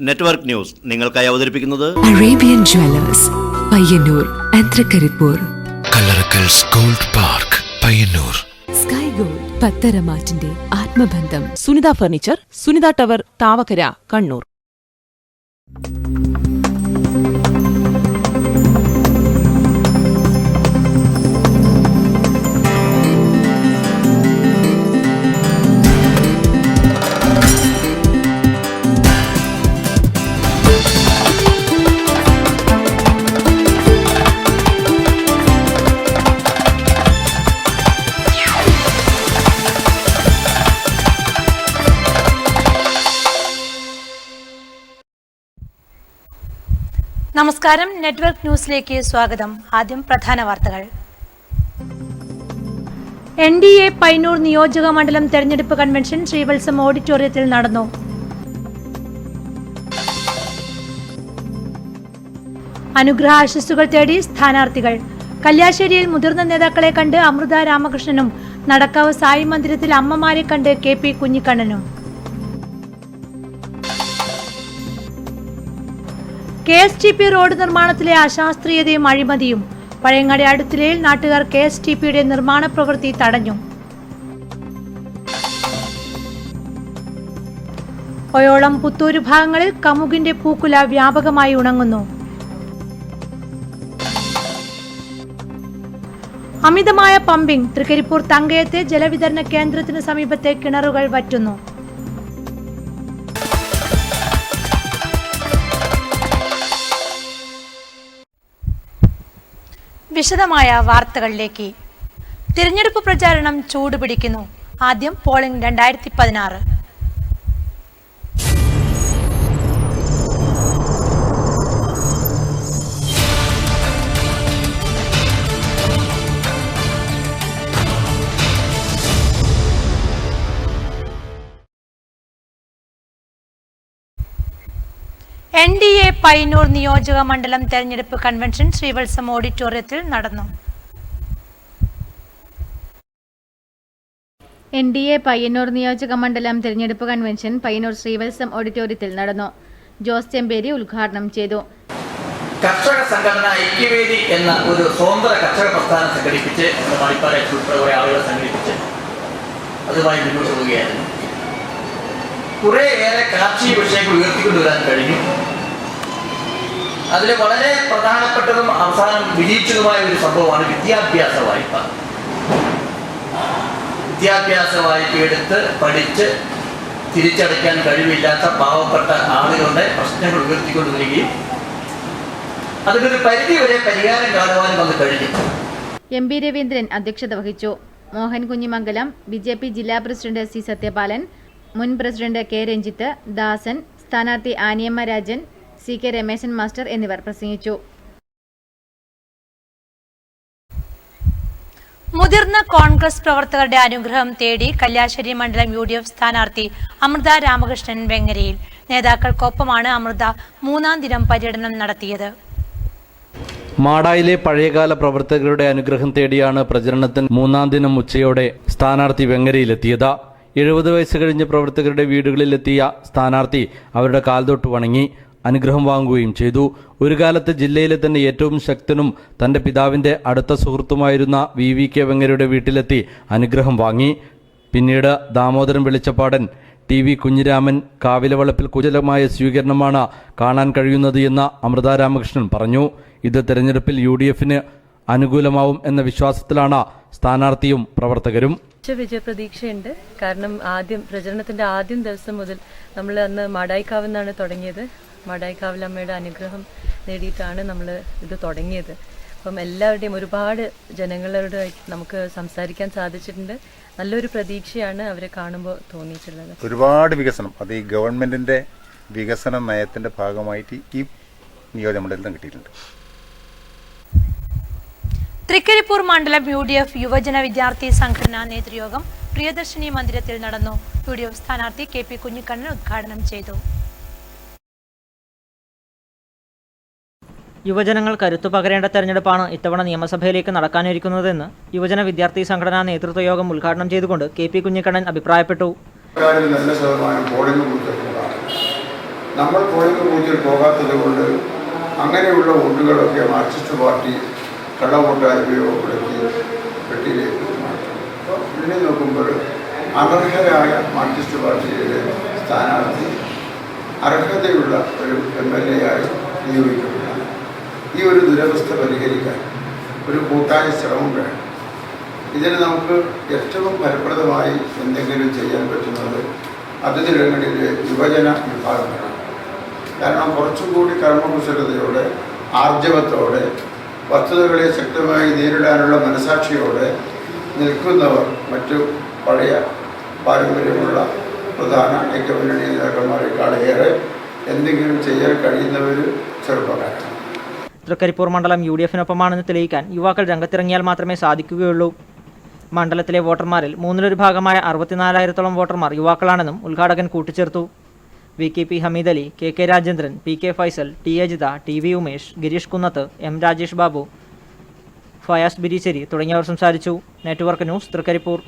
Network news നിങ്ങൾക്കായി അവതരിപ്പിക്കുന്നത് Arabian jewellers Payyanur ആൻഡ്രകരിപ്പൂർ, കല്ലറക്കൽസ് gold park Payyanur, sky gold പത്തരമാറ്റിന്റെ ആത്മബന്ധം, സുനിത ഫർണിച്ചർ, സുനിത ടവർ, താവക്കര, കണ്ണൂർ. നമസ്കാരം, നെറ്റ്വർക്ക് ന്യൂസിലേക്ക് സ്വാഗതം. ആദ്യം പ്രധാന വാർത്തകൾ. NDA പയ്യന്നൂർ നിയോജക മണ്ഡലം തെരഞ്ഞെടുപ്പ് കൺവെൻഷൻ ശ്രീവത്സം ഓഡിറ്റോറിയത്തിൽ നടന്നു. അനുഗ്രഹാശിസ്സുകൾ തേടി സ്ഥാനാർത്ഥികൾ. കല്യാശ്ശേരിയിൽ മുതിർന്ന നേതാക്കളെ കണ്ട് അമൃത രാമകൃഷ്ണനും നടക്കാവ് സായി മന്ദിരത്തിൽ അമ്മമാരെ കണ്ട് KP കുഞ്ഞിക്കണ്ണനും. KSTP റോഡ് നിർമ്മാണത്തിലെ അശാസ്ത്രീയതയും അഴിമതിയും. പഴയങ്ങാടി അടുത്തിലയിൽ നാട്ടുകാർ KSTPയുടെ നിർമ്മാണ പ്രവൃത്തി തടഞ്ഞു. ഒയോളം പുത്തൂര് ഭാഗങ്ങളിൽ കമുകിന്റെ പൂക്കുല വ്യാപകമായി ഉണങ്ങുന്നു. അമിതമായ പമ്പിംഗ്. തൃക്കരിപ്പൂർ തങ്കയത്തെ ജലവിതരണ കേന്ദ്രത്തിന് സമീപത്തെ കിണറുകൾ വറ്റുന്നു. വിശദമായ വാർത്തകളിലേക്ക്. തിരഞ്ഞെടുപ്പ് പ്രചാരണം ചൂടുപിടിക്കുന്നു. ആദ്യം പോളിംഗ് 2016. NDA പയ്യന്നൂർ നിയോജക മണ്ഡലം തെരഞ്ഞെടുപ്പ് കൺവെൻഷൻ ശ്രീവത്സം ഓഡിറ്റോറിയത്തിൽ നടന്നു. NDA പയ്യന്നൂർ നിയോജക മണ്ഡലം തെരഞ്ഞെടുപ്പ് കൺവെൻഷൻ പയ്യന്നൂർ ശ്രീവത്സം ഓഡിറ്റോറിയത്തിൽ നടന്നു. ജോസ് ചെമ്പേരി ഉദ്ഘാടനം ചെയ്തു. കർഷക സംഘടന ഐക്യവേദി എന്ന ഒരു സ്വതന്ത്ര കർഷക പ്രസ്ഥാനം സംഘടിപ്പിച്ച് മണിപ്പാറ ഉൾപ്പെടെ ആളുകളെ സംഘടിപ്പിച്ച് അതുമായി മുന്നോട്ട് പോവുകയായിരുന്നു. കുറേയേറെ കാർഷിക വിഷയങ്ങൾ ഉയർത്തിക്കൊണ്ടുവരാൻ കഴിഞ്ഞു. അതിൽ വളരെ പ്രധാനപ്പെട്ടതും അവസാനം വിജയിച്ചതുമായ ഒരു സംഭവമാണ് വിദ്യാഭ്യാസ വായ്പ. വിദ്യാഭ്യാസ വായ്പ എടുത്ത് പഠിച്ച് തിരിച്ചടയ്ക്കാൻ കഴിവില്ലാത്ത പാവപ്പെട്ട ആളുകളുടെ പ്രശ്നങ്ങൾ ഉയർത്തിക്കൊണ്ടുവരികയും അതിനൊരു പരിധിവരെ പരിഹാരം കാണുവാനും അത് കഴിഞ്ഞു. MP രവീന്ദ്രൻ അധ്യക്ഷത വഹിച്ചു. മോഹൻ കുഞ്ഞിമംഗലം, BJP ജില്ലാ പ്രസിഡന്റ് C സത്യപാലൻ, മുൻ പ്രസിഡന്റ് K രഞ്ജിത്ത്, ദാസൻ, സ്ഥാനാർത്ഥി ആനിയമ്മ രാജൻ, CK രമേശൻ മാസ്റ്റർ എന്നിവർ പ്രസംഗിച്ചു. മുതിർന്ന കോൺഗ്രസ് പ്രവർത്തകരുടെ അനുഗ്രഹം തേടി കല്യാശ്ശേരി മണ്ഡലം UDF സ്ഥാനാർത്ഥി അമൃത രാമകൃഷ്ണൻ വെങ്ങരയിൽ. നേതാക്കൾക്കൊപ്പമാണ് അമൃത 3ാം ദിനം പര്യടനം നടത്തിയത്. മാടായിലെ പഴയകാല പ്രവർത്തകരുടെ അനുഗ്രഹം തേടിയാണ് പ്രചരണത്തിന് 3ാം ദിനം ഉച്ചയോടെ സ്ഥാനാർത്ഥി വെങ്ങരയിലെത്തിയത്. 70 വയസ്സ് കഴിഞ്ഞ പ്രവർത്തകരുടെ വീടുകളിലെത്തിയ സ്ഥാനാർത്ഥി അവരുടെ കാൽതൊട്ട് വണങ്ങി അനുഗ്രഹം വാങ്ങുകയും ചെയ്തു. ഒരു കാലത്ത് ജില്ലയിലെ തന്നെ ഏറ്റവും ശക്തനും തന്റെ പിതാവിന്റെ അടുത്ത സുഹൃത്തുമായിരുന്ന VVK വെങ്ങരയുടെ വീട്ടിലെത്തി അനുഗ്രഹം വാങ്ങി. പിന്നീട് ദാമോദരൻ വെളിച്ചപ്പാടൻ, TV കുഞ്ഞിരാമൻ, കാവിലവളപ്പിൽ കുശലമായ സ്വീകരണമാണ് കാണാൻ കഴിയുന്നത് എന്ന് അമൃത രാമകൃഷ്ണൻ പറഞ്ഞു. ഇത് തെരഞ്ഞെടുപ്പിൽ UDFന് അനുകൂലമാവും എന്ന വിശ്വാസത്തിലാണ് സ്ഥാനാർത്ഥിയും പ്രവർത്തകരും. വിജയപ്രതീക്ഷയുണ്ട്. കാരണം പ്രചരണത്തിന്റെ ആദ്യം ദിവസം മുതൽ നമ്മൾ അന്ന് മാടായിക്കാവിൽ നിന്നാണ് തുടങ്ങിയത്. മാടായിക്കാവിലമ്മയുടെ അനുഗ്രഹം നേടിയിട്ടാണ് നമ്മൾ ഇത് തുടങ്ങിയത്. അപ്പം എല്ലാവരുടെയും ഒരുപാട് ജനങ്ങളോട് നമുക്ക് സംസാരിക്കാൻ സാധിച്ചിട്ടുണ്ട്. നല്ലൊരു പ്രതീക്ഷയാണ് അവരെ കാണുമ്പോൾ തോന്നിയിട്ടുള്ളത്. ഒരുപാട് വികസനം, അത് ഈ ഗവൺമെന്റിന്റെ വികസന നയത്തിന്റെ ഭാഗമായിട്ട് ഈ നിയോജകമണ്ഡലത്തിൽ കിട്ടിയിട്ടുണ്ട്. തൃക്കരിപ്പൂർ മണ്ഡലം UDF യുവജന വിദ്യാർത്ഥി സംഘടനാ നേതൃയോഗം പ്രിയദർശിനി മന്ദിരത്തിൽ നടന്നു. UDF സ്ഥാനാർത്ഥി KP കുഞ്ഞിക്കണ്ണൻ ഉദ്ഘാടനം ചെയ്തു. യുവജനങ്ങൾ കരുത്തു പകരേണ്ട തെരഞ്ഞെടുപ്പാണ് ഇത്തവണ നിയമസഭയിലേക്ക് നടക്കാനിരിക്കുന്നതെന്ന് യുവജന വിദ്യാർത്ഥി സംഘടനാ നേതൃത്വ യോഗം ഉദ്ഘാടനം ചെയ്തുകൊണ്ട് KP കുഞ്ഞിക്കണ്ണൻ അഭിപ്രായപ്പെട്ടു. നമ്മൾ പോളിംഗ് ബൂത്തിൽ പോകാത്തത് കൊണ്ട് അങ്ങനെയുള്ള വോട്ടുകളൊക്കെ മാർക്സിസ്റ്റ് പാർട്ടി കള്ളവോട്ടായി ഉപയോഗപ്പെടുത്തി പെട്ടിയിലേക്ക് മാറ്റും. അപ്പോൾ ഇതിനെ നോക്കുമ്പോൾ അനർഹരായ മാർക്സിസ്റ്റ് പാർട്ടിയുടെ സ്ഥാനാർത്ഥി അർഹതയുള്ള ഒരു MLA ആയി നിയോഗിക്കപ്പെടാൻ ഈ ഒരു ദുരവസ്ഥ പരിഹരിക്കാൻ ഒരു കൂട്ടായ ശ്രമം വേണം. ഇതിന് നമുക്ക് ഏറ്റവും ഫലപ്രദമായി എന്തെങ്കിലും ചെയ്യാൻ പറ്റുന്നത് അതിഥികളിലെ യുവജന വിഭാഗങ്ങളാണ്. കാരണം കുറച്ചുകൂടി കർമ്മകുശലതയോടെ ആർജവത്തോടെ വസ്തുതകളെ ശക്തമായി നേരിടാനുള്ള മനസാക്ഷിയോടെ നിൽക്കുന്നവർ മറ്റു പഴയ പാരമ്പര്യമുള്ള പ്രധാന ഐക്യമുന്നണി നേതാക്കന്മാരെക്കാളേറെ എന്തെങ്കിലും ചെയ്യാൻ കഴിയുന്നവർ ചെറുപ്പക്കാരാണ്. തൃക്കരിപ്പൂർ മണ്ഡലം UDF-നൊപ്പമാണെന്ന് തെളിയിക്കാൻ യുവാക്കൾ രംഗത്തിറങ്ങിയാൽ മാത്രമേ സാധിക്കുകയുള്ളൂ. മണ്ഡലത്തിലെ വോട്ടർമാരിൽ 1/3 64,000-ഓളം വോട്ടർമാർ യുവാക്കളാണെന്നും ഉദ്ഘാടകൻ കൂട്ടിച്ചേർത്തു. VKP Hameed Ali, KK Rajendran, PK Faisal, T Ajitha, TV Umesh, Girish കുന്നത്ത്, M രാജേഷ് ബാബു, ഫയാസ് ബിരിച്ചേരി തുടങ്ങിയവർ സംസാരിച്ചു. Network news, Trikaripur.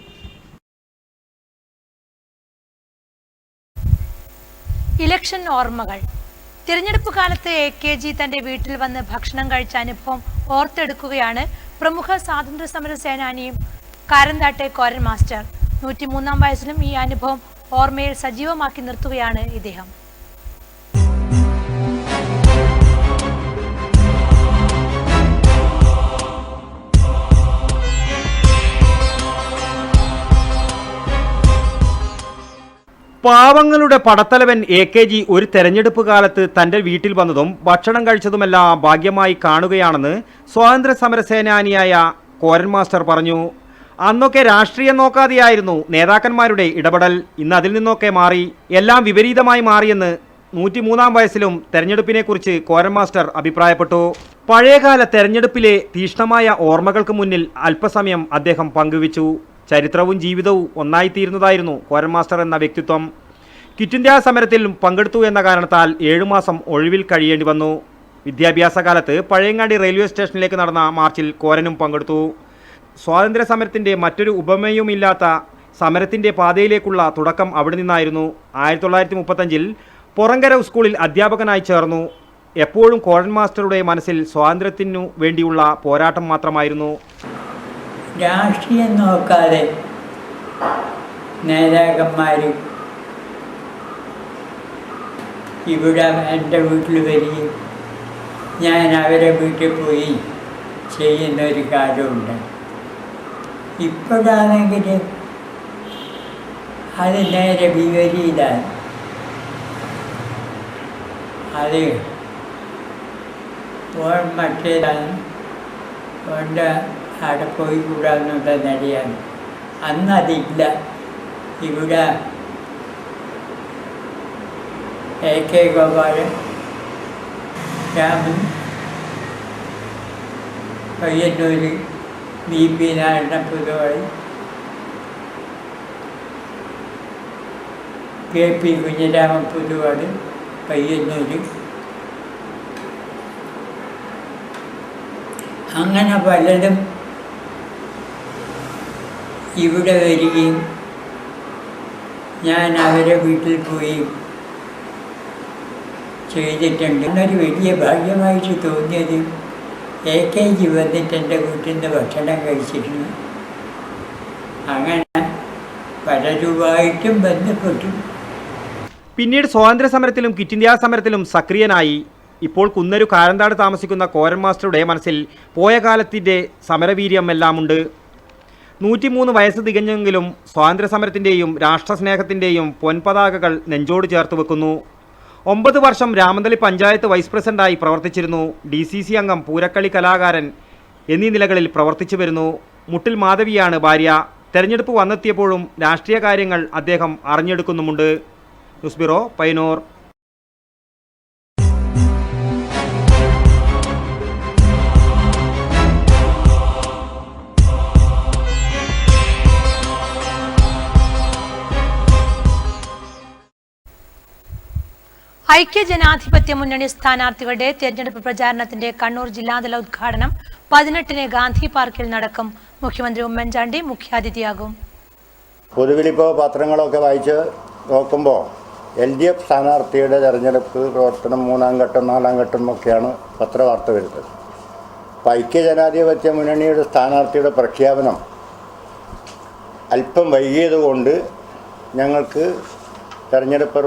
ഇലക്ഷൻ ഓർമ്മകൾ. തിരഞ്ഞെടുപ്പ് കാലത്ത് AKG തന്റെ വീട്ടിൽ വന്ന് ഭക്ഷണം കഴിച്ച അനുഭവം ഓർത്തെടുക്കുകയാണ് പ്രമുഖ സ്വാതന്ത്ര്യ സമര സേനാനിയും കാരന്താട്ടെ കോരൻ മാസ്റ്റർ. 103-ാം വയസ്സിലും ഈ അനുഭവം ഓർമ്മയിൽ സജീവമാക്കി നിർത്തുകയാണ് ഇദ്ദേഹം. പാവങ്ങളുടെ പടത്തലവൻ AKG ഒരു തെരഞ്ഞെടുപ്പ് കാലത്ത് തന്റെ വീട്ടിൽ വന്നതും ഭക്ഷണം കഴിച്ചതുമെല്ലാം ഭാഗ്യമായി കാണുകയാണെന്ന് സ്വാതന്ത്ര്യ സമര സേനാനിയായ കോരൻ മാസ്റ്റർ പറഞ്ഞു. അന്നൊക്കെ രാഷ്ട്രീയം നോക്കാതെയായിരുന്നു നേതാക്കന്മാരുടെ ഇടപെടൽ. ഇന്ന് അതിൽ നിന്നൊക്കെ മാറി, എല്ലാം വിപരീതമായി മാറിയെന്ന് 103-ാം വയസ്സിലും തെരഞ്ഞെടുപ്പിനെക്കുറിച്ച് കോരൻ മാസ്റ്റർ അഭിപ്രായപ്പെട്ടു. പഴയകാല തെരഞ്ഞെടുപ്പിലെ തീക്ഷ്ണമായ ഓർമ്മകൾക്ക് മുന്നിൽ അല്പസമയം അദ്ദേഹം പങ്കുവച്ചു. ചരിത്രവും ജീവിതവും ഒന്നായിത്തീരുന്നതായിരുന്നു കോരൻ മാസ്റ്റർ എന്ന വ്യക്തിത്വം. ക്വിറ്റ് ഇന്ത്യ സമരത്തിൽ പങ്കെടുത്തു എന്ന കാരണത്താൽ 7 മാസം ഒഴിവിൽ കഴിയേണ്ടി വന്നു. വിദ്യാഭ്യാസ കാലത്ത് പഴയങ്ങാടി റെയിൽവേ സ്റ്റേഷനിലേക്ക് നടന്ന മാർച്ചിൽ കോരനും പങ്കെടുത്തു. സ്വാതന്ത്ര്യ സമരത്തിൻ്റെ മറ്റൊരു ഉപമയുമില്ലാത്ത സമരത്തിൻ്റെ പാതയിലേക്കുള്ള തുടക്കം അവിടെ നിന്നായിരുന്നു. 1935-ൽ പൊറങ്കര സ്കൂളിൽ അധ്യാപകനായി ചേർന്നു. എപ്പോഴും കോരൻ മാസ്റ്ററുടെ മനസ്സിൽ സ്വാതന്ത്ര്യത്തിനു വേണ്ടിയുള്ള പോരാട്ടം മാത്രമായിരുന്നു. രാഷ്ട്രീയം നോക്കാതെ നേതാക്കന്മാർ ഇവിടെ എൻ്റെ വീട്ടിൽ വരികയും ഞാൻ അവരെ വീട്ടിൽ പോയി ചെയ്യുന്ന ഒരു കാര്യമുണ്ട്. ഇപ്പോഴാണെങ്കിൽ അത് നേരെ വിപരീതമാണ്. അത് മറ്റേതാണ് കൊണ്ട് അവിടെ പോയി കൂടാന്നുള്ള നിലയാണ്. അന്നതില്ല. ഇവിടെ AK Gopalan, Raman, Payyanur BP Narayana പുതുവായി, KP Kunhiraman പുതുവാട്, Payyanur, അങ്ങനെ പലരും ഇവിടെ വരികയും ഞാൻ അവരെ വീട്ടിൽ പോയി ചെയ്തിട്ടുണ്ട്. എന്നൊരു വലിയ ഭാഗ്യമായിട്ട് തോന്നിയത് AKG വന്നിട്ട് എൻ്റെ വീട്ടിൽ നിന്ന് ഭക്ഷണം കഴിച്ചിരുന്നു. അങ്ങനെ പലരുമായിട്ടും ബന്ധപ്പെട്ടു. പിന്നീട് സ്വാതന്ത്ര്യ സമരത്തിലും ക്വിറ്റ് ഇന്ത്യ സമരത്തിലും സക്രിയനായി. ഇപ്പോൾ കുന്നരു കാരന്താട് താമസിക്കുന്ന കോരൻ മാസ്റ്ററുടെ മനസ്സിൽ പോയ കാലത്തിൻ്റെ സമരവീര്യമെല്ലാമുണ്ട്. 103 വയസ്സ് തികഞ്ഞെങ്കിലും സ്വാതന്ത്ര്യ സമരത്തിൻ്റെയും രാഷ്ട്രസ്നേഹത്തിൻ്റെയും പൊൻപതാകകൾ നെഞ്ചോട് ചേർത്ത് വെക്കുന്നു. 9 വർഷം രാമന്തളി പഞ്ചായത്ത് വൈസ് പ്രസിഡന്റായി പ്രവർത്തിച്ചിരുന്നു. DCC അംഗം, പൂരക്കളി കലാകാരൻ എന്നീ നിലകളിൽ പ്രവർത്തിച്ചു വരുന്നു. മുട്ടിൽ മാധവിയാണ് ഭാര്യ. തെരഞ്ഞെടുപ്പ് വന്നെത്തിയപ്പോഴും രാഷ്ട്രീയ കാര്യങ്ങൾ അദ്ദേഹം അറിഞ്ഞെടുക്കുന്നുമുണ്ട്. News bureau, Payyanur. ഐക്യജനാധിപത്യ മുന്നണി സ്ഥാനാർത്ഥികളുടെ തെരഞ്ഞെടുപ്പ് പ്രചാരണത്തിന്റെ കണ്ണൂർ ജില്ലാതല ഉദ്ഘാടനം 18-ന് ഗാന്ധി പാർക്കിൽ നടക്കും. മുഖ്യമന്ത്രി ഉമ്മൻചാണ്ടി മുഖ്യാതിഥിയാകും. പൊതുവിലിപ്പോൾ പത്രങ്ങളൊക്കെ വായിച്ച് നോക്കുമ്പോൾ LDF സ്ഥാനാർത്ഥിയുടെ തെരഞ്ഞെടുപ്പ് പ്രവർത്തനം 3-ാം ഘട്ടം 4-ാം ഘട്ടം എന്നൊക്കെയാണ് പത്രവാർത്ത വരുന്നത്. അപ്പോൾ ഐക്യജനാധിപത്യ മുന്നണിയുടെ സ്ഥാനാർത്ഥിയുടെ പ്രഖ്യാപനം അല്പം വൈകിയതുകൊണ്ട് ഞങ്ങൾക്ക് തെരഞ്ഞെടുപ്പ്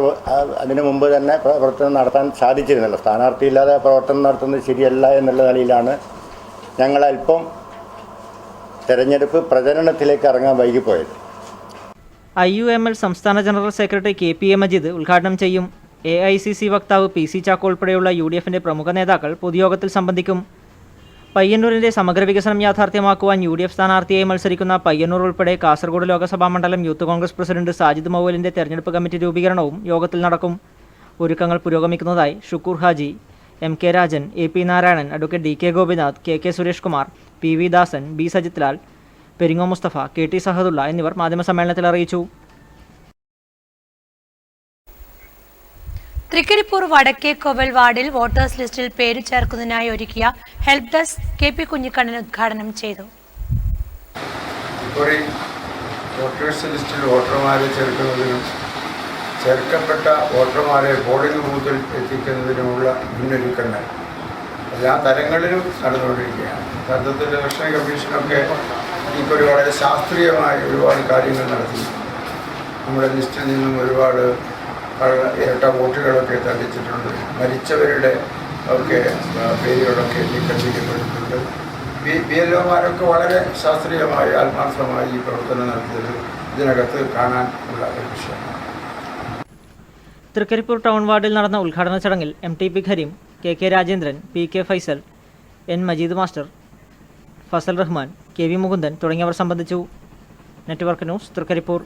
അതിനു മുമ്പ് തന്നെ പ്രവർത്തനം നടത്താൻ സാധിച്ചിരുന്നില്ല. സ്ഥാനാർത്ഥിയില്ലാതെ പ്രവർത്തനം നടത്തുന്നത് ശരിയല്ല എന്നുള്ള നിലയിലാണ് ഞങ്ങളല്പം തെരഞ്ഞെടുപ്പ് പ്രചരണത്തിലേക്ക് ഇറങ്ങാൻ വൈകിപ്പോയത്. IUML സംസ്ഥാന ജനറൽ സെക്രട്ടറി KPA മജീദ് ഉദ്ഘാടനം ചെയ്യും. AICC വക്താവ് PC ചാക്കോ ഉൾപ്പെടെയുള്ള UDFിൻ്റെ പ്രമുഖ നേതാക്കൾ പൊതുയോഗത്തിൽ സംബന്ധിക്കും. പയ്യന്നൂരിൻ്റെ സമഗ്ര വികസനം യാഥാർത്ഥ്യമാക്കുവാൻ UDF സ്ഥാനാർത്ഥിയായി മത്സരിക്കുന്ന പയ്യന്നൂർ ഉൾപ്പെടെ കാസർഗോഡ് ലോക്സഭാ മണ്ഡലം യൂത്ത് കോൺഗ്രസ് പ്രസിഡന്റ് സാജിദ് മൗലിൻ്റെ തെരഞ്ഞെടുപ്പ് കമ്മിറ്റി രൂപീകരണവും യോഗത്തിൽ നടക്കും. ഒരുക്കങ്ങൾ പുരോഗമിക്കുന്നതായി Shukkur Haji, MK Rajan, AP Narayanan, advocate DK Gopinath, KK Suresh Kumar, PV Dasan, B Sajith Lal, പെരിങ്ങോ മുസ്തഫ, KT സഹദുള്ള എന്നിവർ മാധ്യമസമ്മേളനത്തിൽ അറിയിച്ചു. തൃക്കരിപ്പൂർ വടക്കേക്കോവൽ വാർഡിൽ വോട്ടേഴ്സ് ലിസ്റ്റിൽ പേര് ചേർക്കുന്നതിനായി ഒരുക്കിയ ഹെൽപ്പ് ഡെസ്ക് KP കുഞ്ഞിക്കണ്ണൻ ഉദ്ഘാടനം ചെയ്തു. വോട്ടേഴ്സ് ലിസ്റ്റിൽ വോട്ടർമാരെ ചേർക്കുന്നതിനും ചേർക്കപ്പെട്ട വോട്ടർമാരെ പോളിംഗ് ബൂത്തിൽ എത്തിക്കുന്നതിനുമുള്ള മുന്നൊരുക്കങ്ങൾ എല്ലാ തലങ്ങളിലും നടന്നുകൊണ്ടിരിക്കുകയാണ്. യഥാർത്ഥത്തിൽ ഇലക്ഷൻ കമ്മീഷനൊക്കെ എനിക്കൊരു വളരെ ശാസ്ത്രീയമായ ഒരുപാട് കാര്യങ്ങൾ നടത്തി. നമ്മുടെ ലിസ്റ്റിൽ നിന്നും ഒരുപാട് ഇരട്ട വോട്ടുകളൊക്കെ തള്ളിച്ചിട്ടുണ്ട്. മരിച്ചവരുടെ ഒക്കെ പേരുകളൊക്കെ നീക്കം ചെയ്യപ്പെട്ടിട്ടുണ്ട്. BLOമാരൊക്കെ വളരെ ശാസ്ത്രീയമായി ആത്മാർത്ഥമായി ഈ പ്രവർത്തനം നടത്തിയത് ഇതിനകത്ത് കാണാൻ ഉള്ള ഒരു വിഷയമാണ്. തൃക്കരിപ്പൂർ ടൗൺ വാർഡിൽ നടന്ന ഉദ്ഘാടന ചടങ്ങിൽ MTP Kareem, KK Rajendran, PK Faisal, N Majeed master, Fazal Rahman, KV Mukundan തുടങ്ങിയവർ സംബന്ധിച്ചു. Network news, Trikaripur.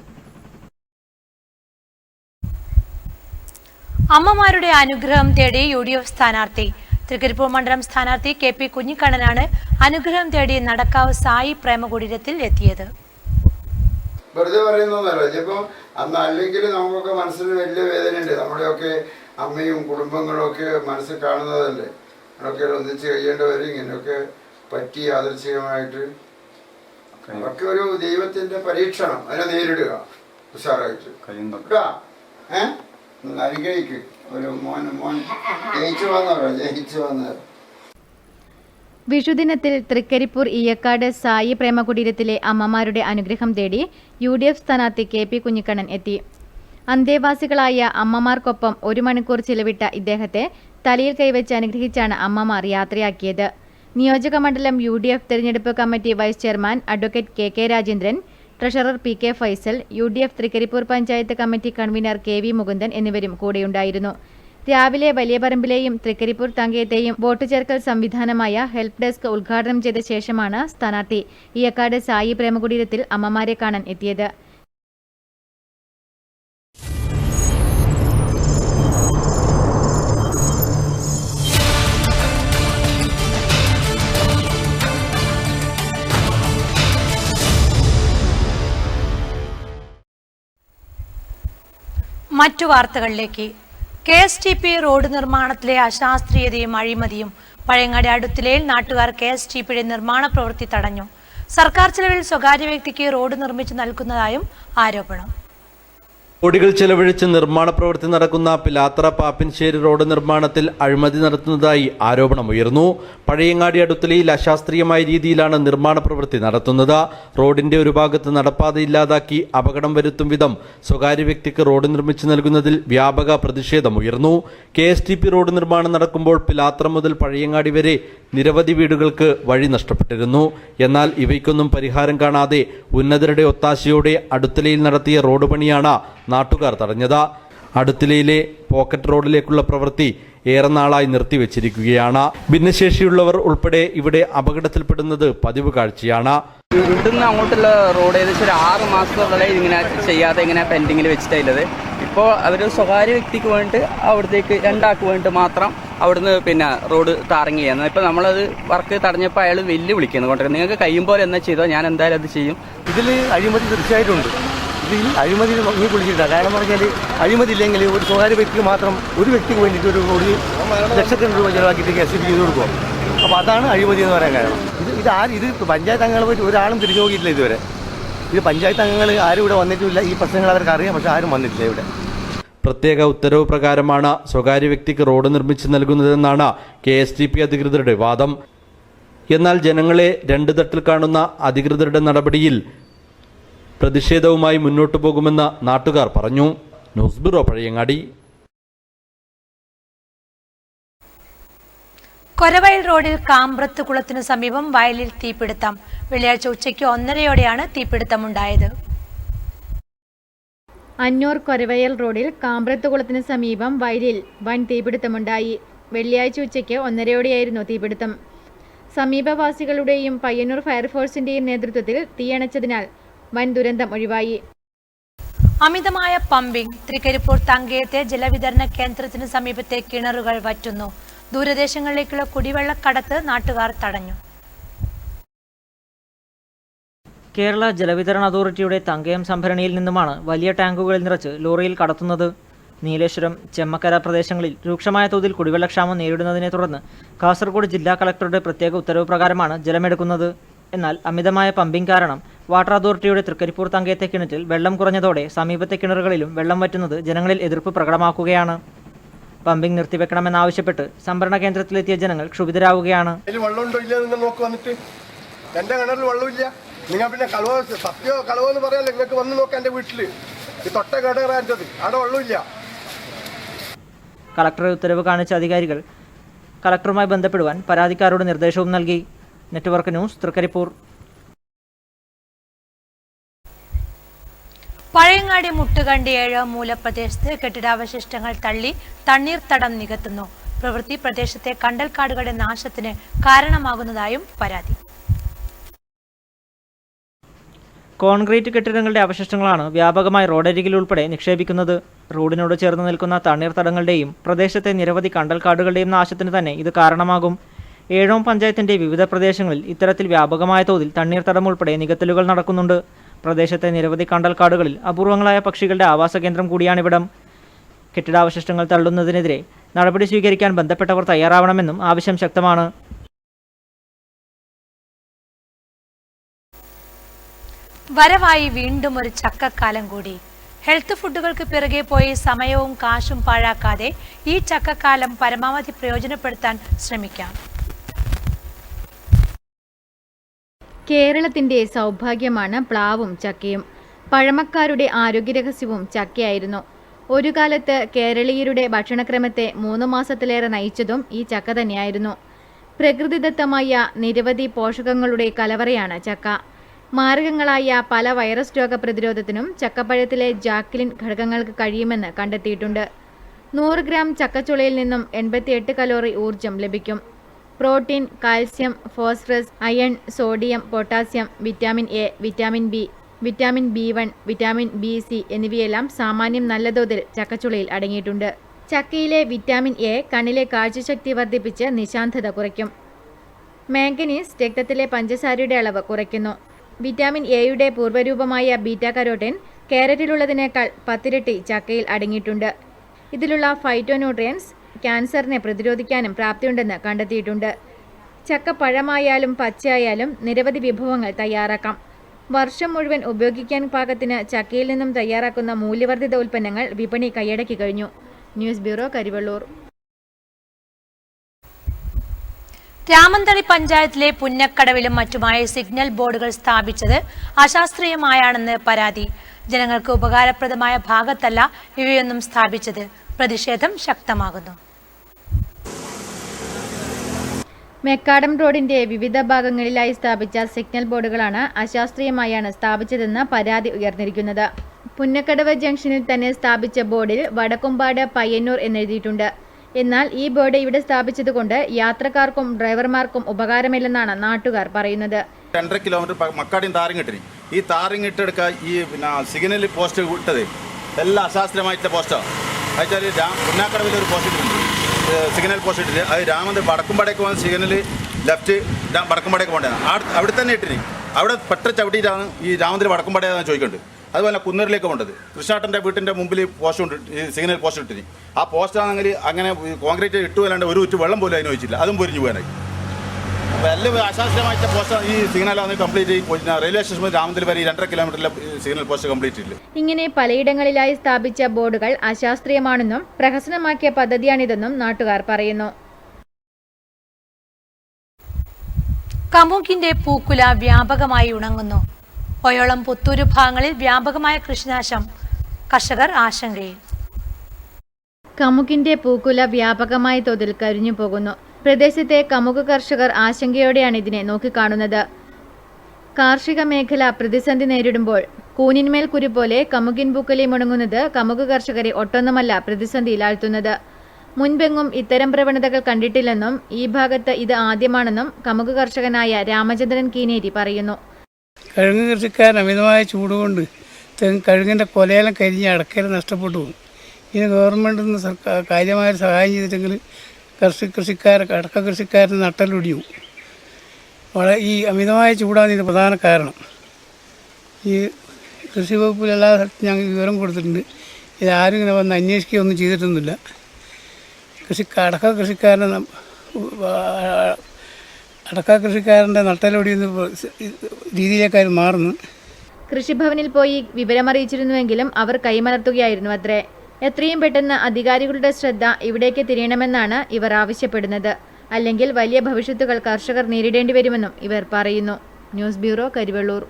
അമ്മമാരുടെ അനുഗ്രഹം തേടി UDF സ്ഥാനാർത്ഥി. തൃക്കരിപ്പൂർ മണ്ഡലം സ്ഥാനാർത്ഥി KP കുഞ്ഞിക്കണ്ണനാണ് അനുഗ്രഹം തേടി നടക്കാവ് സായി പ്രേമകുടീരത്തിൽ എത്തിയത്. വെറുതെ പറയുന്നതല്ല, ചിലപ്പോൾ അന്ന് അല്ലെങ്കിൽ നമുക്കൊക്കെ മനസ്സിന് വലിയ വേദനയുണ്ട്. നമ്മുടെയൊക്കെ അമ്മയും കുടുംബങ്ങളും ഒക്കെ മനസ്സിൽ കാണുന്നതല്ലേ. അതൊക്കെ ഒന്നിച്ച് കഴിയേണ്ടവർ ഇങ്ങനെയൊക്കെ പറ്റി യാദൃച്ഛികമായിട്ട് ഒക്കെ ഒരു ദൈവത്തിൻ്റെ പരീക്ഷണം. അതിനെ നേരിടുക ഉഷാറായിട്ട് കേട്ടോ. അനുഗ്രഹിക്കും. ഒരു മോൻ ജയിച്ചു വന്നവരോ. വിഷുദിനത്തിൽ തൃക്കരിപ്പൂർ ഈയക്കാട് സായി പ്രേമകുടീരത്തിലെ അമ്മമാരുടെ അനുഗ്രഹം തേടി UDF സ്ഥാനാർത്ഥി KP കുഞ്ഞിക്കണ്ണൻ എത്തി. അന്തേവാസികളായ അമ്മമാർക്കൊപ്പം 1 മണിക്കൂർ ചിലവിട്ട ഇദ്ദേഹത്തെ തലയിൽ കൈവച്ച് അനുഗ്രഹിച്ചാണ് അമ്മമാർ യാത്രയാക്കിയത്. നിയോജക മണ്ഡലം UDF തെരഞ്ഞെടുപ്പ് committee vice chairman advocate KK Rajendran, treasurer PK Faisal, UDF Trikaripur panchayat committee convener KV Mukundan എന്നിവരും കൂടെയുണ്ടായിരുന്നു. രാവിലെ വലിയ പറമ്പിലെയും തൃക്കരിപ്പൂർ തങ്കയത്തെയും വോട്ട് ചേർക്കൽ സംവിധാനമായ ഹെൽപ്പ് ഡെസ്ക് ഉദ്ഘാടനം ചെയ്ത ശേഷമാണ് സ്ഥാനാർത്ഥി ഈയക്കാട് സായി പ്രേമകുടീരത്തിൽ അമ്മമാരെ കാണാൻ എത്തിയത്. മറ്റു വാർത്തകളിലേക്ക്. KSTP റോഡ് നിർമ്മാണത്തിലെ അശാസ്ത്രീയതയും അഴിമതിയും. പഴയങ്ങാടി അടുത്തിലയിൽ നാട്ടുകാർ KSTPയുടെ നിർമ്മാണ പ്രവൃത്തി തടഞ്ഞു. സർക്കാർ ചെലവിൽ സ്വകാര്യ വ്യക്തിക്ക് റോഡ് നിർമ്മിച്ചു നൽകുന്നതായും ആരോപണം. കോടികൾ ചെലവഴിച്ച് നിർമ്മാണ പ്രവൃത്തി നടക്കുന്ന പിലാത്തറ പാപ്പിൻശ്ശേരി റോഡ് നിർമ്മാണത്തിൽ അഴിമതി നടത്തുന്നതായി ആരോപണമുയർന്നു. പഴയങ്ങാടി അടുത്തലയിൽ അശാസ്ത്രീയമായ രീതിയിലാണ് നിർമ്മാണ പ്രവൃത്തി നടത്തുന്നത്. റോഡിന്റെ ഒരു ഭാഗത്ത് നടപ്പാത ഇല്ലാതാക്കി അപകടം വരുത്തും വിധം സ്വകാര്യ വ്യക്തിക്ക് റോഡ് നിർമ്മിച്ചു നൽകുന്നതിൽ വ്യാപക പ്രതിഷേധമുയർന്നു. KSTP റോഡ് നിർമ്മാണം നടക്കുമ്പോൾ പിലാത്തറ മുതൽ പഴയങ്ങാടി വരെ നിരവധി വീടുകൾക്ക് വഴി നഷ്ടപ്പെട്ടിരുന്നു. എന്നാൽ ഇവയ്ക്കൊന്നും പരിഹാരം കാണാതെ ഉന്നതരുടെ ഒത്താശയോടെ അടുത്തലയിൽ നടത്തിയ റോഡ് പണിയാണ് നാട്ടുകാർ തടഞ്ഞത്. അടുത്തിലയിലെ പോക്കറ്റ് റോഡിലേക്കുള്ള പ്രവൃത്തി ഏറെ നാളായി നിർത്തിവെച്ചിരിക്കുകയാണ്. ഭിന്നശേഷിയുള്ളവർ ഉൾപ്പെടെ ഇവിടെ അപകടത്തിൽപ്പെടുന്നത് പതിവ് കാഴ്ചയാണ്. ഇവിടുന്ന് അങ്ങോട്ടുള്ള റോഡ് ഏകദേശം ഒരു 6 മാസത്തോളം ഇങ്ങനെ ചെയ്യാതെ ഇങ്ങനെ പെൻഡിങ്ങിൽ വെച്ചിട്ടുള്ളത്. ഇപ്പോൾ അവർ സ്വകാര്യ വ്യക്തിക്ക് വേണ്ടിയിട്ട് അവിടത്തേക്ക് 2 ആൾക്ക് വേണ്ടിയിട്ട് മാത്രം അവിടുന്ന് പിന്നെ റോഡ് ടാറിങ് ചെയ്യുന്നത്. ഇപ്പോൾ നമ്മളത് വർക്ക് തടഞ്ഞപ്പോൾ അയാൾ വെല്ലുവിളിക്കുന്നു കൊണ്ടിരിക്കുന്നത്. നിങ്ങൾക്ക് കഴിയുമ്പോൾ എന്നാ ചെയ്തോ, ഞാൻ എന്തായാലും അത് ചെയ്യും. ഇതിൽ അഴിമതി തീർച്ചയായിട്ടും ഉണ്ട്. ഇതിൽ അഴിമതി നീ കുളിച്ചിട്ടില്ല. കാരണം പറഞ്ഞാൽ അഴിമതി ഇല്ലെങ്കിൽ ഒരു സ്വകാര്യ വ്യക്തിക്ക് മാത്രം ഒരു വ്യക്തിക്ക് വേണ്ടിയിട്ട് ഒരു കോടി ലക്ഷക്കണക്കിന് രൂപ ചിലവാക്കിയിട്ട് KSTP ചെയ്ത് കൊടുക്കുക. അപ്പോൾ അതാണ് അഴിമതി എന്ന് പറയാൻ കാരണം. ഇത് പഞ്ചായത്ത് അംഗങ്ങളെ പറ്റി ഒരാളും തിരിഞ്ഞു നോക്കിയിട്ടില്ല ഇതുവരെ. ഇത് പഞ്ചായത്ത് അംഗങ്ങൾ ആരും ഇവിടെ വന്നിട്ടില്ല. ഈ പ്രശ്നങ്ങൾ അവർക്ക് അറിയാം, പക്ഷെ ആരും വന്നിട്ടില്ല ഇവിടെ. പ്രത്യേക ഉത്തരവ് പ്രകാരമാണ് സ്വകാര്യ വ്യക്തിക്ക് റോഡ് നിർമ്മിച്ച് നൽകുന്നതെന്നാണ് KSTP അധികൃതരുടെ വാദം. എന്നാൽ ജനങ്ങളെ രണ്ട് തട്ടിൽ കാണുന്ന അധികൃതരുടെ നടപടിയിൽ പ്രതിഷേധവുമായി മുന്നോട്ടു പോകുമെന്ന് നാട്ടുകാർ പറഞ്ഞു. News bureau, Pazhayangadi. കൊരവയൽ റോഡിൽ കാമ്പ്രത്ത് കുളത്തിനു സമീപം വയലിൽ തീപിടുത്തം. വെള്ളിയാഴ്ച ഉച്ചയ്ക്ക് 1:30യോടെയാണ് തീപിടുത്തമുണ്ടായത്. അന്നൂർ കൊരവയൽ റോഡിൽ കാമ്പ്രത്ത് കുളത്തിന് സമീപം വയലിൽ വൻ തീപിടുത്തമുണ്ടായി. വെള്ളിയാഴ്ച ഉച്ചയ്ക്ക് 1:30യോടെയായിരുന്നു തീപിടുത്തം. സമീപവാസികളുടെയും പയ്യന്നൂർ ഫയർഫോഴ്സിന്റെയും നേതൃത്വത്തിൽ തീയണച്ചതിനാൽ വൻ ദുരന്തം ഒഴിവായി. അമിതമായ പമ്പിംഗ്. തൃക്കരിപ്പൂർ തങ്കയത്തെ ജലവിതരണ കേന്ദ്രത്തിന് സമീപത്തെ കിണറുകൾ വറ്റുന്നു. ദൂരദേശങ്ങളിലേക്കുള്ള കുടിവെള്ളക്കടത്ത് നാട്ടുകാർ തടഞ്ഞു. കേരള ജലവിതരണ അതോറിറ്റിയുടെ തങ്കയം സംഭരണിയിൽ നിന്നുമാണ് വലിയ ടാങ്കുകളിൽ നിറച്ച് ലോറിയിൽ കടത്തുന്നത്. നീലേശ്വരം, ചെമ്മക്കര പ്രദേശങ്ങളിൽ രൂക്ഷമായ തോതിൽ കുടിവെള്ളക്ഷാമം നേരിടുന്നതിനെ തുടർന്ന് കാസർഗോഡ് ജില്ലാ കളക്ടറുടെ പ്രത്യേക ഉത്തരവ് പ്രകാരമാണ് ജലമെടുക്കുന്നത്. എന്നാൽ അമിതമായ പമ്പിംഗ് കാരണം വാട്ടർ അതോറിറ്റിയുടെ തൃക്കരിപ്പൂർ തങ്കയത്തെ കിണറ്റിൽ വെള്ളം കുറഞ്ഞതോടെ സമീപത്തെ കിണറുകളിലും വെള്ളം വറ്റുന്നത് ജനങ്ങളിൽ എതിർപ്പ് പ്രകടമാക്കുകയാണ്. പമ്പിംഗ് നിർത്തിവെക്കണമെന്നാവശ്യപ്പെട്ട് സംഭരണ കേന്ദ്രത്തിലെത്തിയ ജനങ്ങൾ ക്ഷുഭിതരാവുകയാണ്. വെള്ളമുണ്ടോ ഇല്ല നിങ്ങൾ നോക്കി വന്നിട്ട് എൻ്റെ കിണറിൽ വെള്ളമില്ല. നിങ്ങൾ പിന്നെ സത്യോ കളവോ എന്ന് പറയാമല്ലോ. നിങ്ങൾക്ക് വന്ന് നോക്കാം. എൻ്റെ വീട്ടിൽ ഈ തൊട്ട കിണറാൻ്റെത് അവിടെ വെള്ളമില്ല. കളക്ടറെ ഉത്തരവ് കാണിച്ച അധികാരികൾ കളക്ടറുമായി ബന്ധപ്പെടുവാൻ പരാതിക്കാരോട് നിർദ്ദേശവും നൽകി. Network news, Trikaripur. പഴയങ്ങാടി മുട്ടുകണ്ടി 7 മൂലപ്രദേശത്ത് കെട്ടിടാവശിഷ്ടങ്ങൾ തള്ളി തണ്ണീർത്തടം നികത്തുന്നു. പ്രവൃത്തി പ്രദേശത്തെ കണ്ടൽക്കാടുകളുടെ നാശത്തിന് കാരണമാകുന്നതായും പരാതി. കോൺക്രീറ്റ് കെട്ടിടങ്ങളുടെ അവശിഷ്ടങ്ങളാണ് വ്യാപകമായി റോഡരികിൽ ഉൾപ്പെടെ നിക്ഷേപിക്കുന്നത്. റോഡിനോട് ചേർന്ന് നിൽക്കുന്ന തണ്ണീർത്തടങ്ങളുടെയും പ്രദേശത്തെ നിരവധി കണ്ടൽക്കാടുകളുടെയും നാശത്തിന് തന്നെ ഇത് കാരണമാകും. ഏഴോം പഞ്ചായത്തിന്റെ വിവിധ പ്രദേശങ്ങളിൽ ഇത്തരത്തിൽ വ്യാപകമായ തോതിൽ തണ്ണീർത്തടം ഉൾപ്പെടെ നികത്തലുകൾ നടക്കുന്നുണ്ട്. പ്രദേശത്തെ നിരവധി കണ്ടൽക്കാടുകളിൽ അപൂർവങ്ങളായ പക്ഷികളുടെ ആവാസ കേന്ദ്രം കൂടിയാണിവിടം. കെട്ടിടാവശിഷ്ടങ്ങൾ തള്ളുന്നതിനെതിരെ നടപടി സ്വീകരിക്കാൻ ബന്ധപ്പെട്ടവർ തയ്യാറാവണമെന്നും ആവശ്യം ശക്തമാണ്. വരവായി വീണ്ടും ഒരു ചക്കക്കാലം കൂടി. ഹെൽത്ത് ഫുഡുകൾക്ക് പിറകെ പോയി സമയവും കാശും പാഴാക്കാതെ ഈ ചക്കക്കാലം പരമാവധി പ്രയോജനപ്പെടുത്താൻ ശ്രമിക്കാം. കേരളത്തിന്റെ സൗഭാഗ്യമാണ് പ്ലാവും ചക്കയും. പഴമക്കാരുടെ ആരോഗ്യരഹസ്യവും ചക്കയായിരുന്നു. ഒരു കാലത്ത് കേരളീയരുടെ ഭക്ഷണക്രമത്തെ 3 മാസത്തിലേറെ നയിച്ചതും ഈ ചക്ക തന്നെയായിരുന്നു. പ്രകൃതിദത്തമായ നിരവധി പോഷകങ്ങളുടെ കലവറയാണ് ചക്ക. മാരകങ്ങളായ പല വൈറസ് രോഗ പ്രതിരോധത്തിനും ചക്കപ്പഴത്തിലെ ജാക്ലിൻ ഘടകങ്ങൾക്ക് കഴിയുമെന്ന് കണ്ടെത്തിയിട്ടുണ്ട്. 100 ഗ്രാം ചക്കച്ചുളയിൽ നിന്നും 88 കലോറി ഊർജം ലഭിക്കും. Protein, calcium, phosphorus, iron, sodium, potassium, vitamin A, vitamin B, vitamin B1, vitamin B, C എന്നിവയെല്ലാം സാമാന്യം നല്ല തോതിൽ ചക്കച്ചുളയിൽ അടങ്ങിയിട്ടുണ്ട്. ചക്കയിലെ വിറ്റാമിൻ എ കണ്ണിലെ കാഴ്ചശക്തി വർദ്ധിപ്പിച്ച് നിശാന്തത കുറയ്ക്കും. മാംഗനീസ് രക്തത്തിലെ പഞ്ചസാരയുടെ അളവ് കുറയ്ക്കുന്നു. വിറ്റാമിൻ എയുടെ പൂർവ്വരൂപമായ ബീറ്റ കരോട്ടിൻ കാരറ്റിലുള്ളതിനേക്കാൾ 10 ഇരട്ടി ചക്കയിൽ അടങ്ങിയിട്ടുണ്ട്. ഇതിലുള്ള ഫൈറ്റോന്യൂട്രിയൻസ് ക്യാൻസറിനെ പ്രതിരോധിക്കാനും പ്രാപ്തിയുണ്ടെന്ന് കണ്ടെത്തിയിട്ടുണ്ട്. ചക്ക പഴമായാലും പച്ചയായാലും നിരവധി വിഭവങ്ങൾ തയ്യാറാക്കാം. വർഷം മുഴുവൻ ഉപയോഗിക്കാൻ പാകത്തിന് ചക്കയിൽ നിന്നും തയ്യാറാക്കുന്ന മൂല്യവർദ്ധിത ഉൽപ്പന്നങ്ങൾ വിപണി കൈയടക്കി കഴിഞ്ഞു. News bureau, Karivellur. രാമന്തളി പഞ്ചായത്തിലെ പുന്നക്കടവിലും മറ്റുമായി സിഗ്നൽ ബോർഡുകൾ സ്ഥാപിച്ചത് അശാസ്ത്രീയമായാണെന്ന് പരാതി. ജനങ്ങൾക്ക് ഉപകാരപ്രദമായ ഭാഗത്തല്ല ഇവയൊന്നും സ്ഥാപിച്ചത്. പ്രതിഷേധം ശക്തമാകുന്നു. മെക്കാഡം റോഡിന്റെ വിവിധ ഭാഗങ്ങളിലായി സ്ഥാപിച്ച സിഗ്നൽ ബോർഡുകളാണ് അശാസ്ത്രീയമായാണ് സ്ഥാപിച്ചതെന്ന പരാതി ഉയർന്നിരിക്കുന്നത്. പുന്നക്കടവ് ജംഗ്ഷനിൽ തന്നെ സ്ഥാപിച്ച ബോർഡിൽ വടക്കുംപാട് പയ്യന്നൂർ എന്നെഴുതിയിട്ടുണ്ട്. എന്നാൽ ഈ ബോർഡ് ഇവിടെ സ്ഥാപിച്ചതുകൊണ്ട് യാത്രക്കാർക്കും ഡ്രൈവർമാർക്കും ഉപകാരമില്ലെന്നാണ് നാട്ടുകാർ പറയുന്നത്. 2.5 കിലോമീറ്റർ മക്കാടിയും താറിങ്ങിട്ടിന് ഈ താറിങ്ങിട്ടെടുക്കുക ഈ സിഗ്നൽ പോസ്റ്റ് വിട്ടത് എല്ലാം അശാസ്ത്രീയമായിട്ടുള്ള പോസ്റ്റാണ്. അയച്ചാൽ പുന്നാക്കടവിൽ ഒരു പോസ്റ്റ് ഇട്ടിട്ടുണ്ട്, സിഗ്നൽ പോസ്റ്റ് ഇട്ടിട്ട് അത് രാമന്തളി വടക്കുംപാടേക്ക് പോകുന്ന സിഗ്നൽ ലെഫ്റ്റ് വടക്കുംപാടേക്ക് പോകേണ്ടതാണ്. അവിടെ തന്നെ ഇട്ടിന് അവിടെ പെട്ട ചവിട്ടിയിട്ടാണ് ഈ രാമന്തളി വടക്കുംപാടേന്ന് ചോദിക്കുന്നുണ്ട്. അതുപോലെ കുന്നൂരിലേക്ക് പോകേണ്ടത് കൃഷ്ണാട്ടൻ്റെ വീട്ടിൻ്റെ മുമ്പിൽ പോസ്റ്റ് ഉണ്ട്, ഈ സിഗ്നൽ പോസ്റ്റ് ഇട്ടിന്. ആ പോസ്റ്റാണെങ്കിൽ അങ്ങനെ കോൺക്രീറ്റ് ഇട്ടുപോലാണ്ട് ഒരു ഉറ്റ് വെള്ളം പോലും അതിന് വെച്ചില്ല, അതും പൊരിഞ്ഞു പോകാനായി. വലിയ അശാസ്ത്രീയമായിട്ട് പോസ്റ്റ് ഈ സിഗ്നലാണ് കംപ്ലീറ്റ് റെയിൽവേ സ്റ്റേഷൻ മുതൽ രാമന്തൽ വരെ 2.5 കിലോമീറ്ററിലെ സിഗ്നൽ പോസ്റ്റ് കംപ്ലീറ്റ് ഇല്ല. ഇങ്ങനെ പലയിടങ്ങളിലായി സ്ഥാപിച്ച ബോർഡുകൾ അശാസ്ത്രീയമാണെന്നും പ്രഹസനമാക്കിയ പദ്ധതിയാണിതെന്നും നാട്ടുകാർ പറയുന്നു. കമുകിന്റെ പൂക്കുല വ്യാപകമായി ഉണങ്ങുന്നു. ഒയോളം പുത്തൂര് ഭാഗങ്ങളിൽ വ്യാപകമായ കൃഷിനാശം. കർഷകർ ആശങ്കയിൽ. കമുകിന്റെ പൂക്കുല വ്യാപകമായ തോതിൽ കരിഞ്ഞു പോകുന്നു. പ്രദേശത്തെ കമുക് കർഷകർ ആശങ്കയോടെയാണ് ഇതിനെ നോക്കിക്കാണുന്നത്. കാർഷിക മേഖല പ്രതിസന്ധി നേരിടുമ്പോൾ കൂനിന്മേൽ കുരു പോലെ കമുകിൻ പൂക്കുലി മുടങ്ങുന്നത് കമുക് കർഷകരെ ഒട്ടൊന്നുമല്ല പ്രതിസന്ധിയിലാഴ്ത്തുന്നത്. മുൻപെങ്ങും ഇത്തരം പ്രവണതകൾ കണ്ടിട്ടില്ലെന്നും ഈ ഭാഗത്ത് ഇത് ആദ്യമാണെന്നും കമുക് കർഷകനായ രാമചന്ദ്രൻ കീനേരി പറയുന്നു. കഴുങ്ങ് കൃഷിക്കാരൻ അമിതമായ ചൂടുകൊണ്ട് കഴുങ്ങിൻ്റെ കൊലയെല്ലാം കരിഞ്ഞ് അടക്കൽ നഷ്ടപ്പെട്ടു പോകും. ഇതിന് ഗവൺമെൻറ് നിന്ന് കാര്യമായ സഹായം ചെയ്തിട്ടെങ്കിൽ അടക്ക കൃഷിക്കാരന് നട്ടലൊടിയും. ഈ അമിതമായ ചൂടാണ് ഇത് പ്രധാന കാരണം. ഈ കൃഷി വകുപ്പിൽ എല്ലാ സ്ഥലത്തും ഞങ്ങൾ വിവരം കൊടുത്തിട്ടുണ്ട്. ഇതാരും ഇങ്ങനെ വന്ന് അന്വേഷിക്കുകയൊന്നും ചെയ്തിട്ടൊന്നുമില്ല. അടക്ക കൃഷിക്കാരൻ്റെ നട്ടലൊടിയുന്ന രീതിയിലേക്കാരും മാറുന്നു. കൃഷിഭവനിൽ പോയി വിവരമറിയിച്ചിരുന്നുവെങ്കിലും അവർ കൈമലർത്തുകയായിരുന്നു അത്രേ. എത്രയും പെട്ടെന്ന് അധികാരികളുടെ ശ്രദ്ധ ഇവിടേക്ക് തിരിയണമെന്നാണ് ഇവർ ആവശ്യപ്പെടുന്നത്. അല്ലെങ്കിൽ വലിയ ഭവിഷ്യത്തുകൾ കർഷകർ നേരിടേണ്ടി വരുമെന്നും ഇവർ പറയുന്നു. News bureau, Karivellur.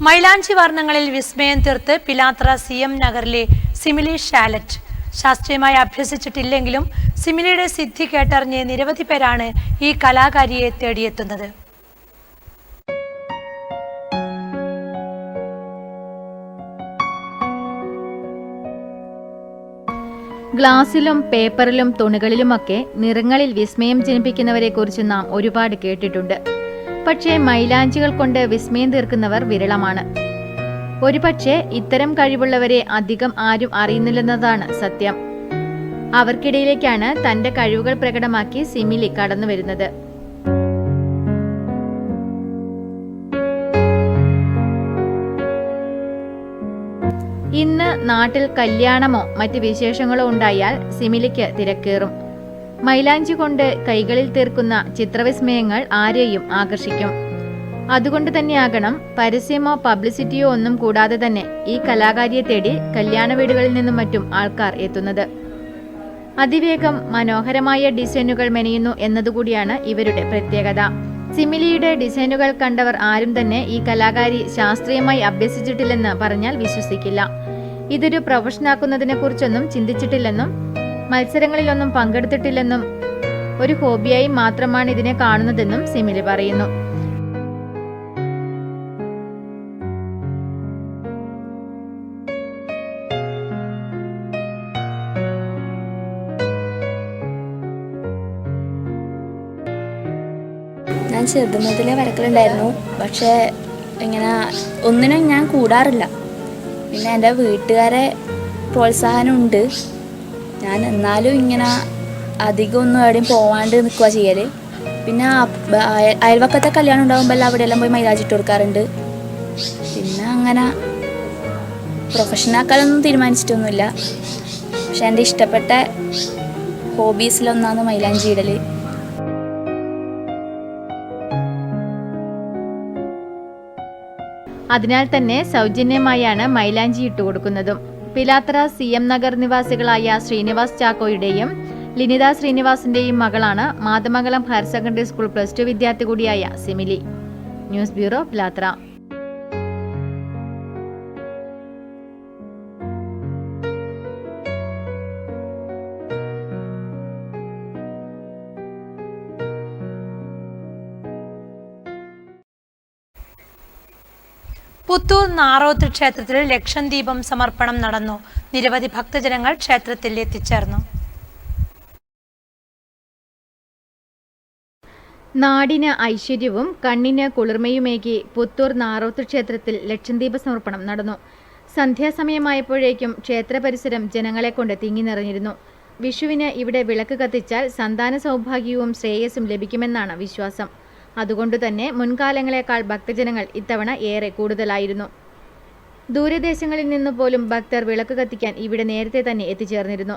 മൈലാഞ്ചി വർണ്ണങ്ങളിൽ വിസ്മയം തീർത്ത് പിലാത്ര CM നഗറിലെ സിമിലി ഷാലറ്റ്. ശാസ്ത്രീയമായി അഭ്യസിച്ചിട്ടില്ലെങ്കിലും സിമിലിയുടെ സിദ്ധി കേട്ടറിഞ്ഞ് നിരവധി പേരാണ് ഈ കലാകാരിയെ തേടിയെത്തുന്നത്. ഗ്ലാസിലും പേപ്പറിലും തുണികളിലുമൊക്കെ നിറങ്ങളിൽ വിസ്മയം ജനിപ്പിക്കുന്നവരെക്കുറിച്ച് നാം ഒരുപാട് കേട്ടിട്ടുണ്ട്. പക്ഷേ മൈലാഞ്ചികൾ കൊണ്ട് വിസ്മയം തീർക്കുന്നവർ വിരളമാണ്. ഒരുപക്ഷെ ഇത്തരം കഴിവുള്ളവരെ അധികം ആരും അറിയുന്നില്ലെന്നതാണ് സത്യം. അവർക്കിടയിലേക്കാണ് തന്റെ കഴിവുകൾ പ്രകടമാക്കി സിമിലി കടന്നു വരുന്നത്. ഇന്ന് നാട്ടിൽ കല്യാണമോ മറ്റ് വിശേഷങ്ങളോ ഉണ്ടായാൽ സിമിലിക്ക് തിരക്കേറും. മൈലാഞ്ചി കൊണ്ട് കൈകളിൽ തീർക്കുന്ന ചിത്രവിസ്മയങ്ങൾ ആരെയും ആകർഷിക്കും. അതുകൊണ്ട് തന്നെയാകണം പരസ്യമോ പബ്ലിസിറ്റിയോ ഒന്നും കൂടാതെ തന്നെ ഈ കലാകാരിയെ തേടി കല്യാണ വീടുകളിൽ നിന്നും മറ്റും ആൾക്കാർ എത്തുന്നത്. അതിവേഗം മനോഹരമായ ഡിസൈനുകൾ മെനയുന്നു എന്നതുകൂടിയാണ് ഇവരുടെ പ്രത്യേകത. സിമിലിയുടെ ഡിസൈനുകൾ കണ്ടവർ ആരും തന്നെ ഈ കലാകാരി ശാസ്ത്രീയമായി അഭ്യസിച്ചിട്ടില്ലെന്ന് പറഞ്ഞാൽ വിശ്വസിക്കില്ല. ഇതൊരു പ്രൊഫഷനാക്കുന്നതിനെ കുറിച്ചൊന്നും ചിന്തിച്ചിട്ടില്ലെന്നും മത്സരങ്ങളിലൊന്നും പങ്കെടുത്തിട്ടില്ലെന്നും ഒരു ഹോബിയായി മാത്രമാണ് ഇതിനെ കാണുന്നതെന്നും സിമിലി പറയുന്നു. ഞാൻ ചെറുത് മുതലേ വരക്കലുണ്ടായിരുന്നു. പക്ഷേ ഇങ്ങനെ ഒന്നിനും ഞാൻ കൂടാറില്ല. പിന്നെ എൻ്റെ വീട്ടുകാരെ പ്രോത്സാഹനമുണ്ട്. ഞാൻ എന്നാലും ഇങ്ങനെ അധികം ഒന്നും എവിടെയും പോവാണ്ട് നിൽക്കുക ചെയ്യൽ. പിന്നെ അയൽവക്കത്തെ കല്യാണം ഉണ്ടാകുമ്പോൾ അവിടെയെല്ലാം പോയി മൈലാഞ്ചിട്ട് കൊടുക്കാറുണ്ട്. പിന്നെ അങ്ങനെ പ്രൊഫഷനാക്കാനൊന്നും തീരുമാനിച്ചിട്ടൊന്നുമില്ല. പക്ഷെ എൻ്റെ ഇഷ്ടപ്പെട്ട ഹോബീസിലൊന്നാണ് മൈലാഞ്ചി ഇടൽ. അതിനാൽ തന്നെ സൗജന്യമായാണ് മൈലാഞ്ചി ഇട്ടുകൊടുക്കുന്നതും. പിലാത്ര CM നഗർ നിവാസികളായ ശ്രീനിവാസ് ചാക്കോയുടെയും ലിനിത ശ്രീനിവാസിന്റെയും മകളാണ് മാതമംഗലം ഹയർ സെക്കൻഡറി സ്കൂൾ +2 വിദ്യാർത്ഥി കൂടിയായ സിമിലി. News bureau, Pilathra. പുത്തൂർ നാറോത്ത് ക്ഷേത്രത്തിൽ ലക്ഷദീപം സമർപ്പണം നടന്നു. നിരവധി ഭക്തജനങ്ങൾ ക്ഷേത്രത്തിൽ എത്തിച്ചേർന്നു. നാടിന് ഐശ്വര്യവും കണ്ണിന് കുളിർമയുമേകി പുത്തൂർ നാറോത്ത് ക്ഷേത്രത്തിൽ ലക്ഷദീപ സമർപ്പണം നടന്നു. സന്ധ്യാസമയമായപ്പോഴേക്കും ക്ഷേത്ര പരിസരം ജനങ്ങളെ കൊണ്ട് തിങ്ങി നിറഞ്ഞിരുന്നു. വിഷുവിന് ഇവിടെ വിളക്ക് കത്തിച്ചാൽ സന്താന സൗഭാഗ്യവും ശ്രേയസ്സും ലഭിക്കുമെന്നാണ് വിശ്വാസം. അതുകൊണ്ടുതന്നെ മുൻകാലങ്ങളെക്കാൾ ഭക്തജനങ്ങൾ ഇത്തവണ ഏറെ കൂടുതലായിരുന്നു. ദൂരദേശങ്ങളിൽ നിന്നു പോലും ഭക്തർ വിളക്ക് കത്തിക്കാൻ ഇവിടെ നേരത്തെ തന്നെ എത്തിച്ചേർന്നിരുന്നു.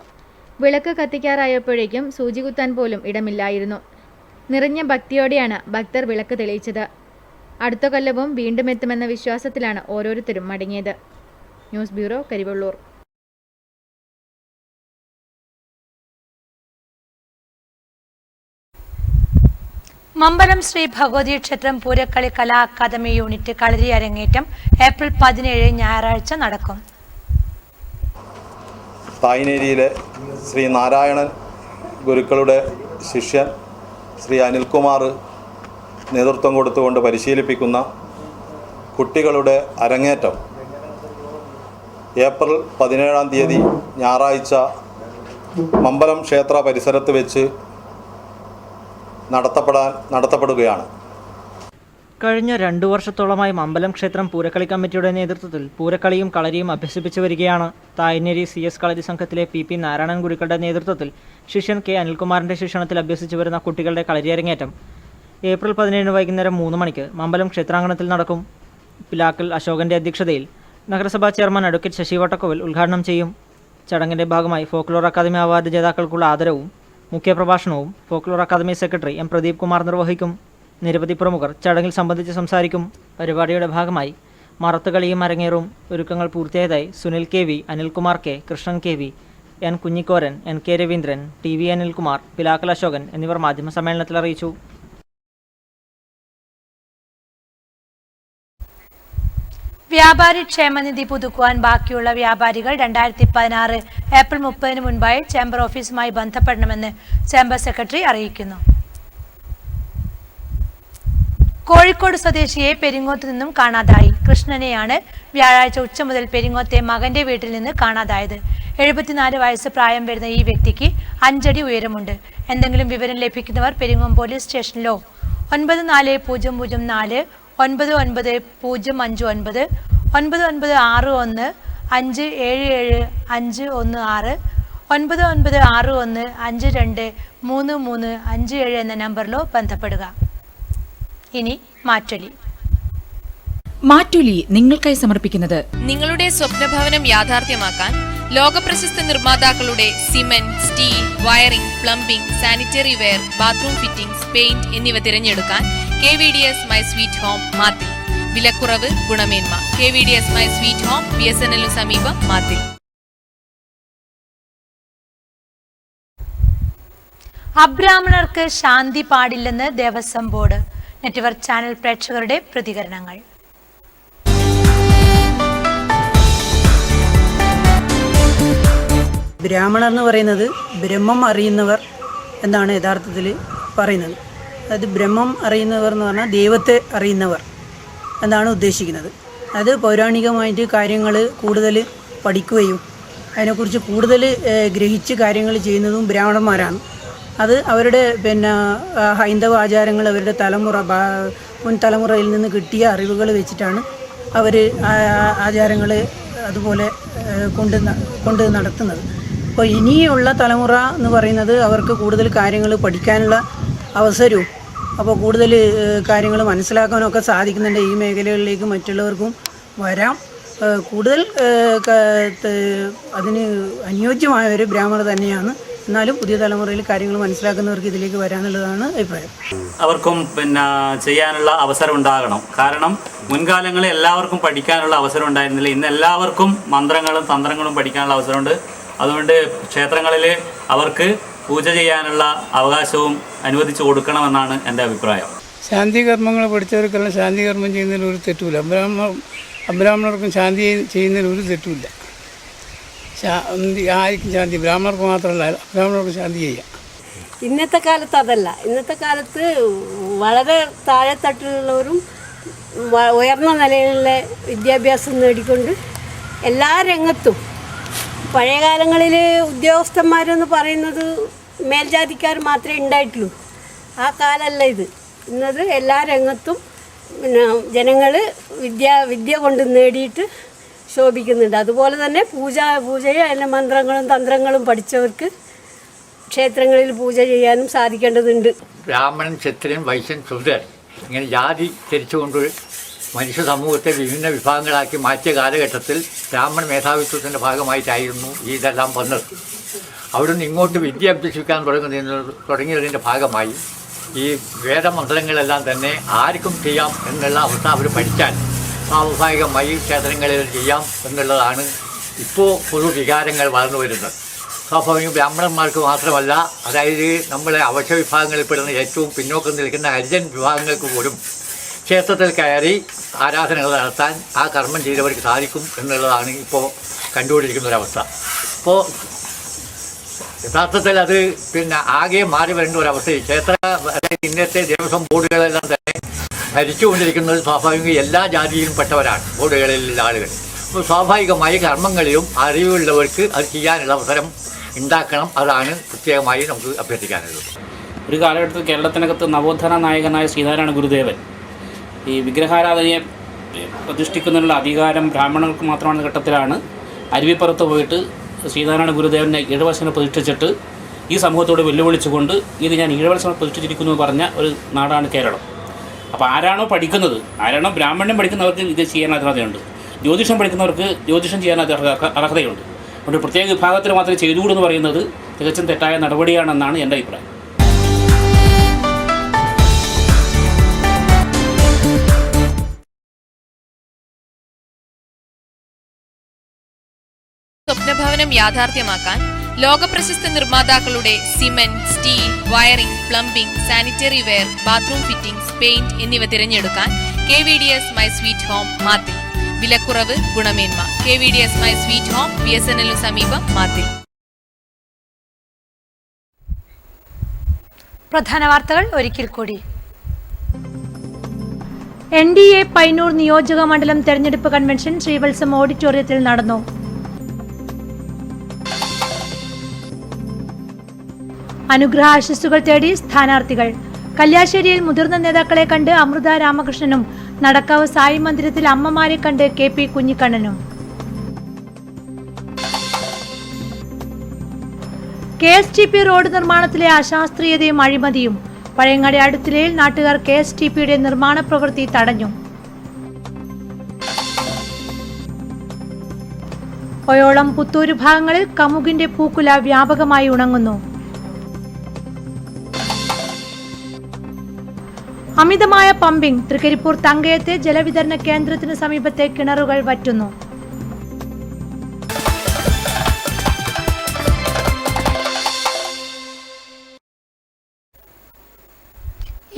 വിളക്ക് കത്തിക്കാറായപ്പോഴേക്കും സൂചി കുത്താൻ പോലും ഇടമില്ലായിരുന്നു. നിറഞ്ഞ ഭക്തിയോടെയാണ് ഭക്തർ വിളക്ക് തെളിയിച്ചത്. അടുത്ത കൊല്ലവും വീണ്ടും എത്തുമെന്ന വിശ്വാസത്തിലാണ് ഓരോരുത്തരും മടങ്ങിയത്. News bureau, Karivellur. മമ്പലം ശ്രീ ഭഗവതി ക്ഷേത്രം പൂരക്കളി കലാ അക്കാദമി യൂണിറ്റ് കളരി അരങ്ങേറ്റം ഏപ്രിൽ 17 ഞായറാഴ്ച നടക്കും. തായ്നേരിയിലെ ശ്രീ നാരായണൻ ഗുരുക്കളുടെ ശിഷ്യൻ ശ്രീ അനിൽകുമാർ നേതൃത്വം കൊടുത്തുകൊണ്ട് പരിശീലിപ്പിക്കുന്ന കുട്ടികളുടെ അരങ്ങേറ്റം ഏപ്രിൽ 17 ഞായറാഴ്ച മമ്പലം ക്ഷേത്ര പരിസരത്ത് വെച്ച് നടത്തപ്പെടുകയാണ്. കഴിഞ്ഞ 2 വർഷത്തോളമായി മമ്പലം ക്ഷേത്രം പൂരക്കളി കമ്മിറ്റിയുടെ നേതൃത്വത്തിൽ പൂരക്കളിയും കളരിയും അഭ്യസിപ്പിച്ചു വരികയാണ്. തായ്നേരി CS കളരി സംഘത്തിലെ PP നാരായണൻ ഗുരുക്കളുടെ നേതൃത്വത്തിൽ ശിഷ്യൻ K അനിൽകുമാറിന്റെ ശിക്ഷണത്തിൽ അഭ്യസിച്ചു വരുന്ന കുട്ടികളുടെ കളരി അരങ്ങേറ്റം ഏപ്രിൽ 17 വൈകുന്നേരം 3 മണിക്ക് മമ്പലം ക്ഷേത്രാങ്കണത്തിൽ നടക്കും. പിലാക്കൽ അശോകന്റെ അധ്യക്ഷതയിൽ നഗരസഭാ ചെയർമാൻ അഡ്വക്കേറ്റ് ശശി വട്ടക്കോവിൽ ഉദ്ഘാടനം ചെയ്യും. ചടങ്ങിന്റെ ഭാഗമായി ഫോക്ലോർ അക്കാദമി അവാർഡ് ജേതാക്കൾക്കുള്ള ആദരവും മുഖ്യപ്രഭാഷണവും folklore academy secretary M Pradeep Kumar നിർവഹിക്കും. നിരവധി പ്രമുഖർ ചടങ്ങിൽ സംബന്ധിച്ച് സംസാരിക്കും. പരിപാടിയുടെ ഭാഗമായി മറത്തുകളിയും അരങ്ങേറും. ഒരുക്കങ്ങൾ പൂർത്തിയായതായി Sunil KV, Anilkumar K, Krishnan KV, N Kunhikoran, NK Raveendran, TV Anilkumar, Pilakkal Ashokan എന്നിവർ മാധ്യമസമ്മേളനത്തിൽ അറിയിച്ചു. വ്യാപാരി ക്ഷേമനിധി പുതുക്കുവാൻ ബാക്കിയുള്ള വ്യാപാരികൾ 2016 ഏപ്രിൽ 30 മുൻപായി ചേംബർ ഓഫീസുമായി ബന്ധപ്പെടണമെന്ന് ചേംബർ സെക്രട്ടറി അറിയിക്കുന്നു. കോഴിക്കോട് സ്വദേശിയെ പെരിങ്ങോത്ത് നിന്നും കാണാതായി. കൃഷ്ണനെയാണ് വ്യാഴാഴ്ച ഉച്ച മുതൽ പെരിങ്ങോത്തെ മകന്റെ വീട്ടിൽ നിന്ന് കാണാതായത്. 74 വയസ്സ് പ്രായം വരുന്ന ഈ വ്യക്തിക്ക് 5 അടി ഉയരമുണ്ട്. എന്തെങ്കിലും വിവരം ലഭിക്കുന്നവർ പെരിങ്ങോം പോലീസ് സ്റ്റേഷനിലോ 940004 990559 9961 577 516 9961 523357 എന്ന നമ്പറിലോ ബന്ധപ്പെടുക. ഇനി മാറ്റൊലി. മാറ്റൊലി നിങ്ങൾക്കായി സമർപ്പിക്കുന്നത് നിങ്ങളുടെ സ്വപ്നഭവനം യാഥാർത്ഥ്യമാക്കാൻ ലോകപ്രശസ്ത നിർമ്മാതാക്കളുടെ cement, steel, wiring, plumbing, sanitary ware, bathroom fittings, paint എന്നിവ തിരഞ്ഞെടുക്കാൻ KVDS my sweet home Mathil. വിലക്കുറവ്, ഗുണമേന്മ. KVDS my sweet home, BSNL സമീപം, മാത്തിൽ. അബ്രാഹ്മണർക്ക് ശാന്തി പാടില്ലെന്ന് ദേവസ്വം ബോർഡ്. നെറ്റ്വർക്ക് ചാനൽ പ്രേക്ഷകരുടെ പ്രതികരണങ്ങൾ. ബ്രാഹ്മണർ എന്ന് പറയുന്നത് ബ്രഹ്മം അറിയുന്നവർ എന്നാണ് യഥാർത്ഥത്തിൽ പറയുന്നത്. അത് ബ്രഹ്മം അറിയുന്നവർ എന്ന് പറഞ്ഞാൽ ദൈവത്തെ അറിയുന്നവർ എന്നാണ് ഉദ്ദേശിക്കുന്നത്. അത് പൗരാണികമായിട്ട് കാര്യങ്ങൾ കൂടുതൽ പഠിക്കുകയും അതിനെക്കുറിച്ച് കൂടുതൽ ഗ്രഹിച്ച് കാര്യങ്ങൾ ചെയ്യുന്നതും ബ്രാഹ്മണന്മാരാണ്. അത് അവരുടെ ഹൈന്ദവ ആചാരങ്ങൾ അവരുടെ മുൻ തലമുറയിൽ നിന്ന് കിട്ടിയ അറിവുകൾ വെച്ചിട്ടാണ് അവർ ആചാരങ്ങൾ അതുപോലെ കൊണ്ട് നടത്തുന്നത്. അപ്പോൾ ഇനിയുള്ള തലമുറ എന്ന് പറയുന്നത് അവർക്ക് കൂടുതൽ കാര്യങ്ങൾ പഠിക്കാനുള്ള അവസരവും അപ്പോൾ കൂടുതൽ കാര്യങ്ങൾ മനസ്സിലാക്കാനൊക്കെ സാധിക്കുന്നുണ്ട്. ഈ മേഖലകളിലേക്ക് മറ്റുള്ളവർക്കും വരാം. കൂടുതൽ അതിന് അനുയോജ്യമായ ഒരു ബ്രാഹ്മണർ തന്നെയാണ്. എന്നാലും പുതിയ തലമുറയിൽ കാര്യങ്ങൾ മനസ്സിലാക്കുന്നവർക്ക് ഇതിലേക്ക് വരാനുള്ളതാണ് അഭിപ്രായം. അവർക്കും ചെയ്യാനുള്ള അവസരം ഉണ്ടാകണം. കാരണം മുൻകാലങ്ങളിൽ എല്ലാവർക്കും പഠിക്കാനുള്ള അവസരം ഉണ്ടായിരുന്നില്ല. ഇന്ന് എല്ലാവർക്കും മന്ത്രങ്ങളും തന്ത്രങ്ങളും പഠിക്കാനുള്ള അവസരമുണ്ട്. അതുകൊണ്ട് ക്ഷേത്രങ്ങളിൽ അവർക്ക് പൂജ ചെയ്യാനുള്ള അവകാശവും അനുവദിച്ചു കൊടുക്കണമെന്നാണ് എൻ്റെ അഭിപ്രായം. ശാന്തി കർമ്മങ്ങൾ പഠിച്ചവർക്കെല്ലാം ശാന്തി കർമ്മം ചെയ്യുന്നതിൽ ഒരു തെറ്റുമില്ല. അബ്രാഹ്മണർക്കും ശാന്തി ചെയ്യുന്നതിൽ ഒരു തെറ്റുമില്ല. ആർക്കും ശാന്തി, ബ്രാഹ്മണർക്ക് മാത്രമല്ല അബ്രാഹ്മണർക്ക് ശാന്തി ചെയ്യാം. ഇന്നത്തെ കാലത്ത് അതല്ല. ഇന്നത്തെ കാലത്ത് വളരെ താഴെത്തട്ടിലുള്ളവരും ഉയർന്ന നിലയിലുള്ള വിദ്യാഭ്യാസം നേടിക്കൊണ്ട് എല്ലാ രംഗത്തും, പഴയ കാലങ്ങളിൽ ഉദ്യോഗസ്ഥന്മാരെന്ന് പറയുന്നത് മേൽജാതിക്കാർ മാത്രമേ ഉണ്ടായിട്ടുള്ളൂ. ആ കാലമല്ല ഇത്. ഇന്നത് എല്ലാ രംഗത്തും ജനങ്ങൾ വിദ്യ കൊണ്ട് നേടിയിട്ട് ശോഭിക്കുന്നുണ്ട്. അതുപോലെ തന്നെ പൂജയും അതിൻ്റെ മന്ത്രങ്ങളും തന്ത്രങ്ങളും പഠിച്ചവർക്ക് ക്ഷേത്രങ്ങളിൽ പൂജ ചെയ്യാനും സാധിക്കേണ്ടതുണ്ട്. ബ്രാഹ്മണൻ, ക്ഷത്രിയൻ, വൈശ്യൻ, ശൂദ്രൻ ഇങ്ങനെ ജാതി തിരിച്ചുകൊണ്ട് മനുഷ്യ സമൂഹത്തെ വിഭിന്ന വിഭാഗങ്ങളാക്കി മാറ്റിയ കാലഘട്ടത്തിൽ ബ്രാഹ്മണ മേധാവിത്വത്തിൻ്റെ ഭാഗമായിട്ടായിരുന്നു ഇതെല്ലാം വന്നത്. അവിടുന്ന് ഇങ്ങോട്ട് വിദ്യ അഭ്യസിക്കാൻ തുടങ്ങിയതിൻ്റെ ഭാഗമായി ഈ വേദമന്ത്രങ്ങളെല്ലാം തന്നെ ആർക്കും ചെയ്യാം എന്നുള്ള അവസ്ഥ അവർ പഠിച്ചാൽ സ്വാഭാവികമായി ക്ഷേത്രങ്ങളിൽ ചെയ്യാം എന്നുള്ളതാണ് ഇപ്പോൾ പൊതു വികാരങ്ങൾ വളർന്നു വരുന്നത്. സ്വാഭാവികം ബ്രാഹ്മണന്മാർക്ക് മാത്രമല്ല, അതായത് നമ്മളെ അവശ്യ വിഭാഗങ്ങളിൽപ്പെടുന്ന ഏറ്റവും പിന്നോക്കം നിൽക്കുന്ന ഹരിജൻ വിഭാഗങ്ങൾക്ക് പോലും ക്ഷേത്രത്തിൽ കയറി ആരാധനകൾ നടത്താൻ ആ കർമ്മം ചെയ്തവർക്ക് സാധിക്കും എന്നുള്ളതാണ് ഇപ്പോൾ കണ്ടുകൊണ്ടിരിക്കുന്ന ഒരവസ്ഥ. ഇപ്പോൾ യഥാർത്ഥത്തിൽ അത് ആകെ മാറി വരേണ്ട ഒരവസ്ഥയിൽ ക്ഷേത്ര ഇന്നത്തെ ദേവസ്വം ബോർഡുകളെല്ലാം തന്നെ ഭരിച്ചുകൊണ്ടിരിക്കുന്നത് സ്വാഭാവികം എല്ലാ ജാതിയിലും പെട്ടവരാണ് ബോർഡുകളിലുള്ള ആളുകൾ. അപ്പോൾ സ്വാഭാവികമായി കർമ്മങ്ങളിലും അറിവുള്ളവർക്ക് അത് ചെയ്യാനുള്ള അവസരം ഉണ്ടാക്കണം. അതാണ് പ്രത്യേകമായി നമുക്ക് അഭ്യർത്ഥിക്കാനുള്ളത്. ഒരു കാലഘട്ടത്തിൽ കേരളത്തിനകത്ത് നവോത്ഥാന നായകനായ ശ്രീനാരായണ ഗുരുദേവൻ ഈ വിഗ്രഹാരാധനയെ പ്രതിഷ്ഠിക്കുന്നതിനുള്ള അധികാരം ബ്രാഹ്മണർക്ക് മാത്രമാണെന്ന ഘട്ടത്തിലാണ് അരുവിപ്പുറത്ത് പോയിട്ട് ശ്രീനാരായണ ഗുരുദേവനെ ഈഴവശനെ പ്രതിഷ്ഠിച്ചിട്ട് ഈ സമൂഹത്തോട് വെല്ലുവിളിച്ചുകൊണ്ട് ഇത് ഞാൻ ഈഴവശനെ പ്രതിഷ്ഠിച്ചിരിക്കുന്നു എന്ന് പറഞ്ഞ ഒരു നാടാണ് കേരളം. അപ്പോൾ ആരാണോ പഠിക്കുന്നത്, ആരാണോ ബ്രാഹ്മണ്യം പഠിക്കുന്നവർക്ക് ഇത് ചെയ്യാൻ അർഹതയുണ്ട്, ജ്യോതിഷം പഠിക്കുന്നവർക്ക് ജ്യോതിഷം ചെയ്യാൻ അർഹതയുണ്ട്. അതുകൊണ്ട് പ്രത്യേക വിഭാഗത്തിൽ മാത്രമേ ചെയ്തുകൂടെന്ന് പറയുന്നത് തികച്ചും തെറ്റായ നടപടിയാണെന്നാണ് എൻ്റെ അഭിപ്രായം. സ്വപ്നഭവനം യാഥാർത്ഥ്യമാക്കാൻ ലോകപ്രശസ്ത നിർമ്മാതാക്കളുടെ cement, steel, wiring, plumbing, sanitary ware, bathroom fittings, paint എന്നിവ തിരഞ്ഞെടുക്കാൻ KVDS my sweet home Mathil. വിലക്കുറവ്, ഗുണമേന്മ. KVDS my sweet home, BSNL സമീപം, മാത്തിൽ. പ്രധാന വാർത്തകൾ ഒരിക്കൽ കൂടി. NDA പയ്യന്നൂർ നിയോജക മണ്ഡലം തെരഞ്ഞെടുപ്പ് കൺവെൻഷൻ ശ്രീവത്സം ഓഡിറ്റോറിയത്തിൽ നടന്നു. അനുഗ്രഹാശിസ്സുകൾ തേടി സ്ഥാനാർത്ഥികൾ. കല്യാശ്ശേരിയിൽ മുതിർന്ന നേതാക്കളെ കണ്ട് അമൃത രാമകൃഷ്ണനും നടക്കാവ് സായി മന്ദിരത്തിൽ അമ്മമാരെ കണ്ട് KP കുഞ്ഞിക്കണ്ണനും. KSTP റോഡ് നിർമ്മാണത്തിലെ അശാസ്ത്രീയതയും അഴിമതിയും. പഴയങ്ങാടി അടുത്തിലയിൽ നാട്ടുകാർ KSTPയുടെ നിർമ്മാണ പ്രവൃത്തി തടഞ്ഞു. ഒയോളം പുത്തൂര് ഭാഗങ്ങളിൽ കമുകിന്റെ പൂക്കുല വ്യാപകമായി ഉണങ്ങുന്നു. അമിതമായ പമ്പിംഗ്. തൃക്കരിപ്പൂർ തങ്കയത്തെ ജലവിതരണ കേന്ദ്രത്തിന് സമീപത്തെ കിണറുകൾ വറ്റുന്നു.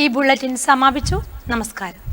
ഈ ബുള്ളറ്റിൻ സമാപിച്ചു. നമസ്കാരം.